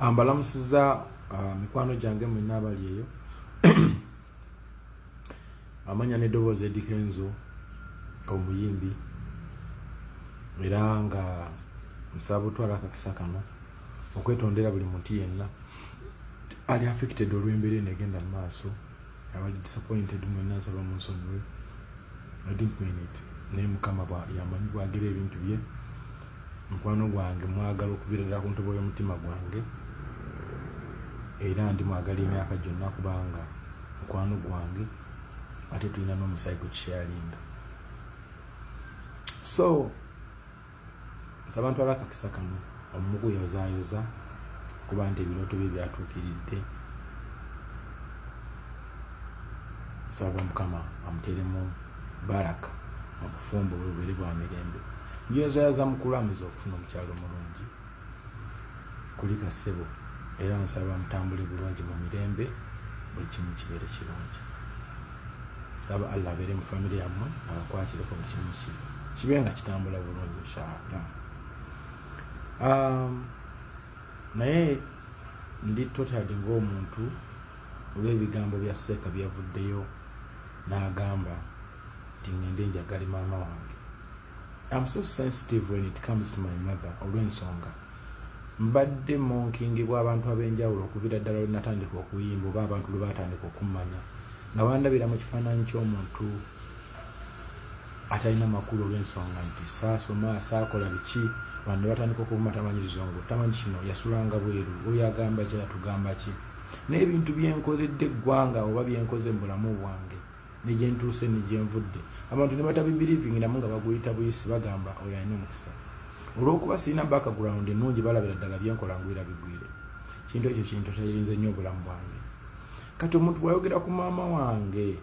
Ambalamusiza mikwano gyange mwenna abali eyo. Amanya n'eddoboozi Eddy Kenzo omuyimbi era nga nsaba TWALA akakisa kano okwetondera buli muntu yenna ali affected olw'embeera eno egenda mu maaso. Abali disappointed mwenna nsaba munsonyiwe. I didn't mean it. Naye Mukama yamanyi bwagira ebintu bye. Mukwano gwange mwagala okuviira ddala ku ntobo y'omutima gwange era ndi mwagala emyaka gyonna kubanga mukwano gwange ate tulina n'omusayi gukisharinga. So nsaba TWALA akakisa kano omukuyozaayoza kuba nti ebirooto bye byatuukiridde. Nsaba Mukama amuteeremu baraka mu bufumbo bwe bubeere bwa mirembe. Njoyozaayoza mukulamuza okufuna omukyalo omulungi kulika ssebo era nsaba mutambule bulungi mu mirembe buli kimu kibeere kirungi. Nsaba Allah abeere mu famire yammwe abakwatireko mu kimu kibe nga kitambula bulungi inshallah. Naye ndi totally ng'omuntu olw'ebigambo bya Seeka byavuddeyo n'agamba nti ngende njagale maama wange. I'm so sensitive when it comes to my mother olw'ensonga mbadde monkingibwa abantu ab'enjawulo okuviira ddala lwe natandika okuyimba oba abantu lwe batandika okummanya nga bandabira mu kifaananyi ky'omuntu atalina makulu olw'ensonga nti saasoma saakola biki bande batandika okuvuma tamanyi Luzungu tamanyi kino yasulanga bweru oyo agamba ki atugamba ki n'ebintu byenkozedde eggwanga oba byenkoze mu bulamu bwange ne gye ntuuse ne gye nvudde abantu ne batabibirivingi namu nga baguyita buyisi bagamba oyo alina omukisa olw'okuba sirina background ennungi balabira ddala byenkola ngwira bigwire. Kintu ekyo kintu kyayirinze nnyo obulamu bwange. Kati omuntu bw'ayogera ku maama wange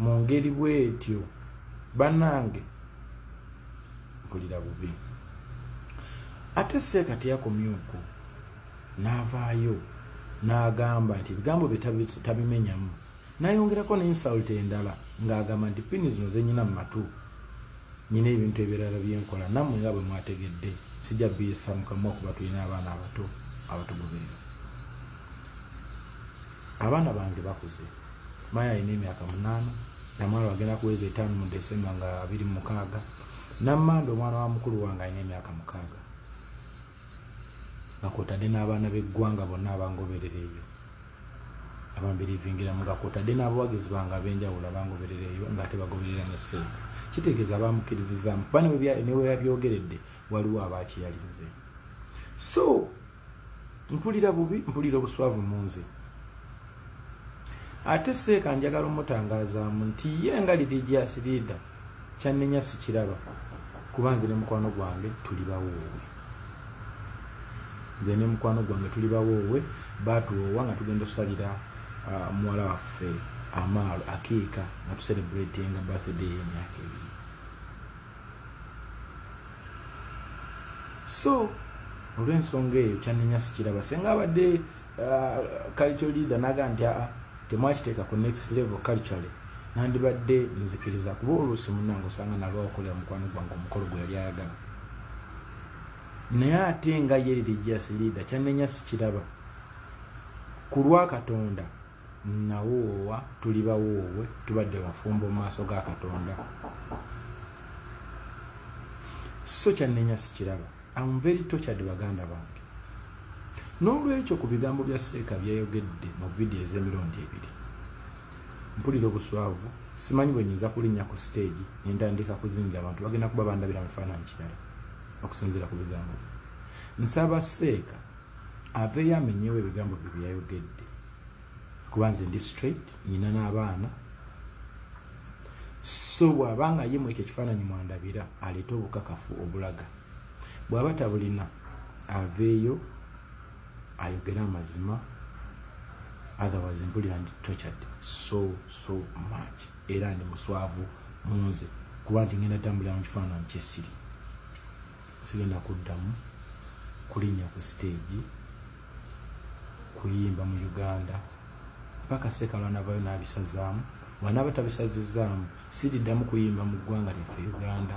mu ngeri bw'etyo bannange mpulira bubi. Ate Seeka teyakomyeko n'avaayo n'agamba nti ebigambo bye tabimenyamu n'ayongerako n'insult endala ng'agamba nti pini zino ze nnyina mu matu nyina ebintu ebirala byenkola nammwe nga bwe mwategedde sijja biyisa mu kamwa kuba tulina abaana abato abatugoberera. Abaana bange bakuze. Maya alina emyaka 8 namwala agenda kuweza 5 mu Desemba nga 26 nammanda omwana wa mukulu wange alina emyaka 6 bakootadde n'abaana b'eggwanga bonna abangoberera eyo abambirivingira mu gakootadde n'abawagizi bange ab'enjawulo abangoberera eyo ng'ate bagoberera ne Seeka. Kitegeeza abamukkirizizaamu kuba ne we yabyogeredde waliwo abaakiyalinze. So mpulira bubi mpulira obuswavu mu nze. Ate Seeka njagala omutangazaamu nti ye nga Religious Leader kyannenya sikiraba kuba nze ne mukwano gwange tuli bawoowe. Nze ne mukwano gwange tuli bawoowe baatuwoowa nga tugenda osalira muwala waffe amaalo akiika nga tucelebratinga birthday y'emyaka 2. So olw'ensonga eyo kyannenya sikiraba senga abadde cultural leader naga nti temwakiteeka ku next level culturally nandibadde nzikiriza kuba oluusi munnange osanga nalwa okolera mukwano gwange omukolo gwe yali ayagala. Naye ate nga ye Religious Leader kyannenya sikiraba ku lwa Katonda nawoowa tuli bawoowe tubadde bafumbo mu maaso ga Katonda. So kyannenya sikiraba. I'm very tortured baganda bange. N'olwekyo ku bigambo bya Seeka byayogedde mu vidiyo ez'emirundi 2 mpulira obuswavu simanyi bwe nyinza kulinnya ku stage nentandika kuzingira abantu bagenda kuba bandabira mu kifaananyi kirala okusinziira ku bigambo. Nsaba Seeka aveeyo amenyewo ebigambo bye byayogedde kuba nze ndi straight nyina n'abaana. So bw'abanga ye mu ekyo ekifaananyi mwandabira aleete obukakafu obulaga. Bw'aba tabulina aveeyo ayogera amazima. Otherwise mpulira ndi tortured so much era ndi muswavu munze kuba nti ngenda tambulira mu kifaananyi kyesiri. Sigenda kuddamu kulinnya ku stage kuyimba mu Uganda mpaka Seeka lwanavaayo n'abisazaamu bw'anaaba tabisazizaamu siriddamu kuyimba mu ggwanga lyaffe Uganda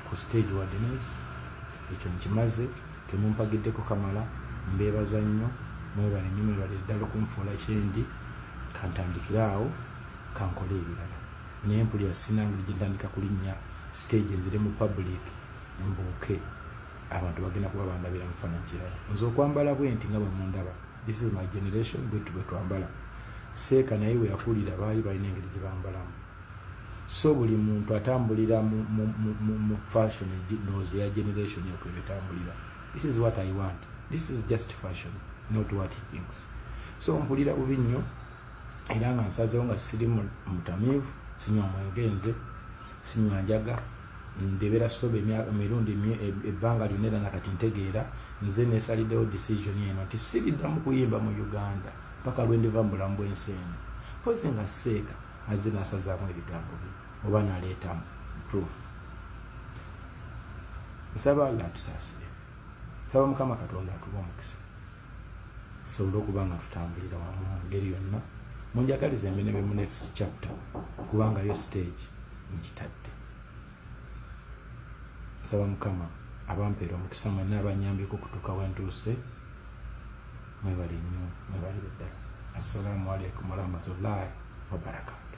ku stage wadde n'eki ekyo nkimaze temumpagiddeko kamala mbeebaza nnyo, mwebale nnyo, mwebale ddala okunfuula kyendi, kantandikiraawo kankole ebirala. Naye mpulira sinangeri gye ntandika kulinnya stage nzire mu public mbuuke abantu bagenda kuba bandabira mu kifaananyi kirala. Nze okwambala bwenti nga bwe mundaba, this is my generation, bwe twambala. Seeka naye we yakulira baali balina engeri gye bambalamu. So buli muntu atambulira mu fashion ndowooza ya generation yokweba etambulira. This is what I want. This is just fashion, not what he thinks. So mpulira bubi nnyo era nga nsazeewo nga siri mutamiivu, sinywa mwenge nze, sinywa njaga, ndebera soba emirundi ebbanga lyonna era nakati ntegeera nze neesaliddewo decision eno nti siriddamu kuyimba mu Uganda paka lwe ndiva mu bulamu bw'ensi eno. Mpozi nga Seeka azze n'asazaamu ebigambo bye oba n'aleetamu proof. Nsaba Allah atusaasire, nsaba Mukama Katonda atuwa omukisa tusobole okuba nga tutambulira wamu mu ngeri yonna. Munjagalize embeere mu next chapter kubanga yo stage nkitadde. Nsaba Mukama abampeera omukisa mwenna abanyambiko okutuuka wentuuse. Mwebale nnyo, mwebale ddala. Assalamu alaikum warahmatullahi wabarakatuh.